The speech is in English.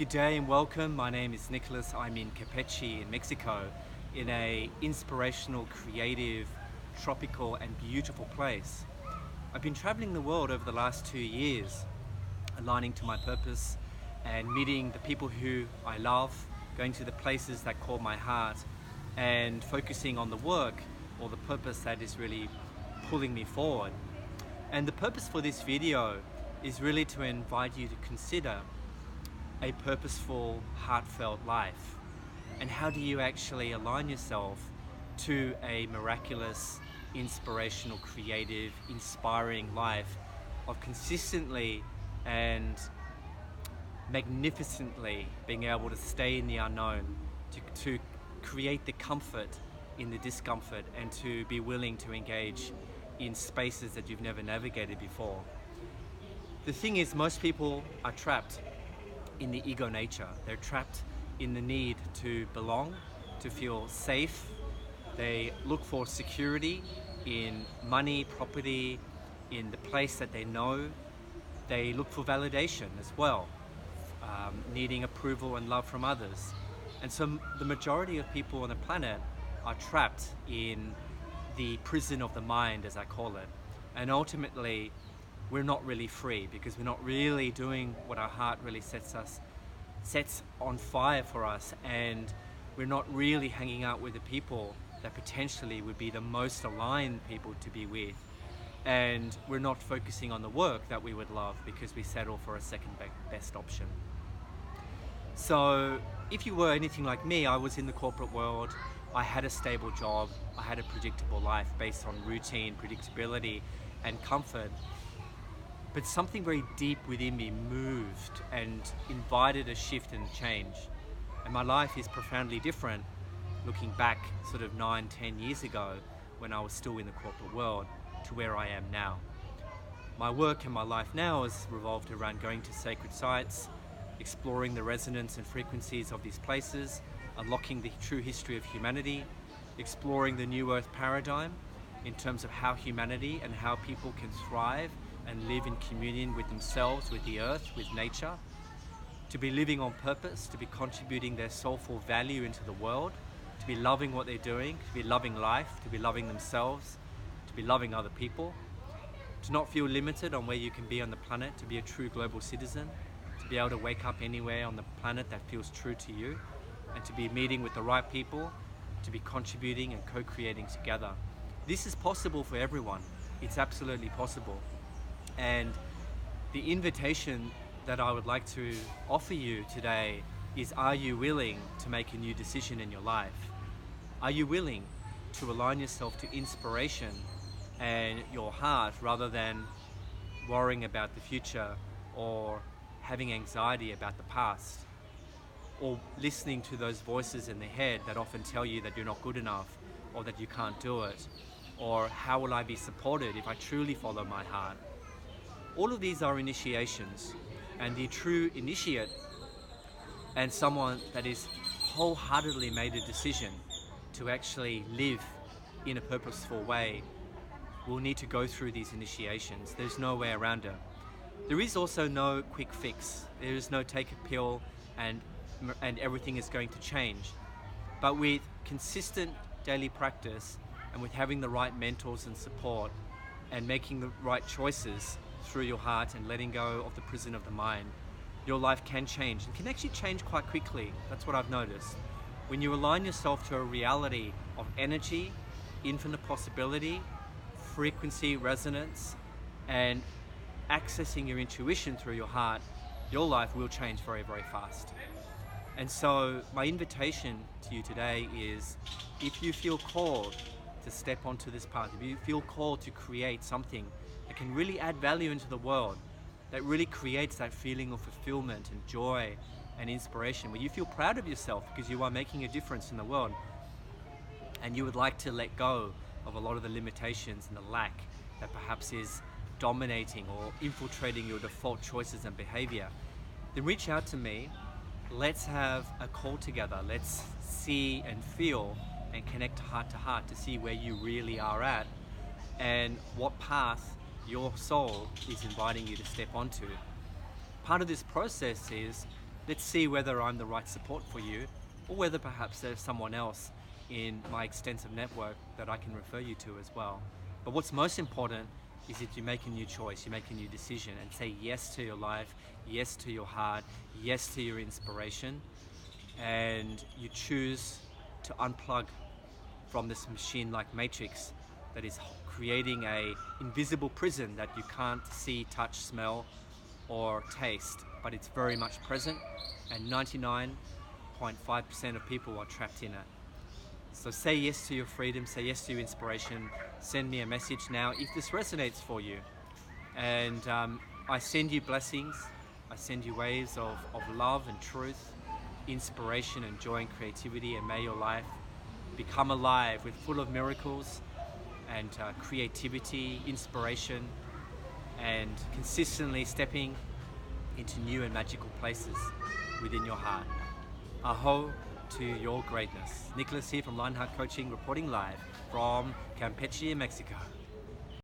Good day and welcome. My name is Nicholas. I'm in Campeche in Mexico, in a inspirational, creative, tropical and beautiful place. I've been traveling the world over the last 2 years, aligning to my purpose and meeting the people who I love, going to the places that call my heart and focusing on the work or the purpose that is really pulling me forward. And the purpose for this video is really to invite you to consider a purposeful, heartfelt life. And how do you actually align yourself to a miraculous, inspirational, creative, inspiring life of consistently and magnificently being able to stay in the unknown, to create the comfort in the discomfort, and to be willing to engage in spaces that you've never navigated before. The thing is, most people are trapped in the ego nature. They're trapped in the need to belong, to feel safe. They look for security in money, property, in the place that they know. They look for validation as well, needing approval and love from others. And so the majority of people on the planet are trapped in the prison of the mind, as I call it. And ultimately, we're not really free because we're not really doing what our heart really sets on fire for us, and we're not really hanging out with the people that potentially would be the most aligned people to be with, and we're not focusing on the work that we would love because we settle for a second best option. So if you were anything like me, I was in the corporate world. I had a stable job, I had a predictable life based on routine, predictability and comfort. But something very deep within me moved and invited a shift and change. And my life is profoundly different looking back sort of 9-10 years ago when I was still in the corporate world to where I am now. My work and my life now has revolved around going to sacred sites, exploring the resonance and frequencies of these places, unlocking the true history of humanity, exploring the New Earth paradigm in terms of how humanity and how people can thrive and live in communion with themselves, with the earth, with nature, to be living on purpose, to be contributing their soulful value into the world, to be loving what they're doing, to be loving life, to be loving themselves, to be loving other people, to not feel limited on where you can be on the planet, to be a true global citizen, to be able to wake up anywhere on the planet that feels true to you, and to be meeting with the right people, to be contributing and co-creating together. This is possible for everyone. It's absolutely possible. And the invitation that I would like to offer you today is, are you willing to make a new decision in your life? Are you willing to align yourself to inspiration and your heart rather than worrying about the future or having anxiety about the past, or listening to those voices in the head that often tell you that you're not good enough or that you can't do it, or how will I be supported if I truly follow my heart? All of these are initiations, and the true initiate and someone that is wholeheartedly made a decision to actually live in a purposeful way will need to go through these initiations. There's no way around it. There is also no quick fix. There is no take a pill and everything is going to change. But with consistent daily practice and with having the right mentors and support and making the right choices through your heart and letting go of the prison of the mind, your life can change, and can actually change quite quickly. That's what I've noticed. When you align yourself to a reality of energy, infinite possibility, frequency, resonance, and accessing your intuition through your heart, your life will change very, very fast. And so my invitation to you today is, if you feel called to step onto this path, if you feel called to create something that can really add value into the world, that really creates that feeling of fulfillment and joy and inspiration, where you feel proud of yourself because you are making a difference in the world, and you would like to let go of a lot of the limitations and the lack that perhaps is dominating or infiltrating your default choices and behavior, then reach out to me. Let's have a call together. Let's see and feel and connect heart to heart to see where you really are at and what path your soul is inviting you to step onto. Part of this process is Let's see whether I'm the right support for you, or whether perhaps there's someone else in my extensive network that I can refer you to as well. But what's most important is that you make a new choice, you make a new decision, and say yes to your life, yes to your heart, yes to your inspiration, and you choose to unplug from this machine-like matrix that is creating a invisible prison that you can't see, touch, smell, or taste, but it's very much present, and 99.5% of people are trapped in it. So say yes to your freedom, say yes to your inspiration, send me a message now if this resonates for you. And I send you blessings, I send you waves of love and truth, inspiration and joy and creativity, and may your life become alive with full of miracles and creativity, inspiration, and consistently stepping into new and magical places within your heart. Aho to your greatness. Nicholas here from Lionheart Coaching, reporting live from Campeche, Mexico.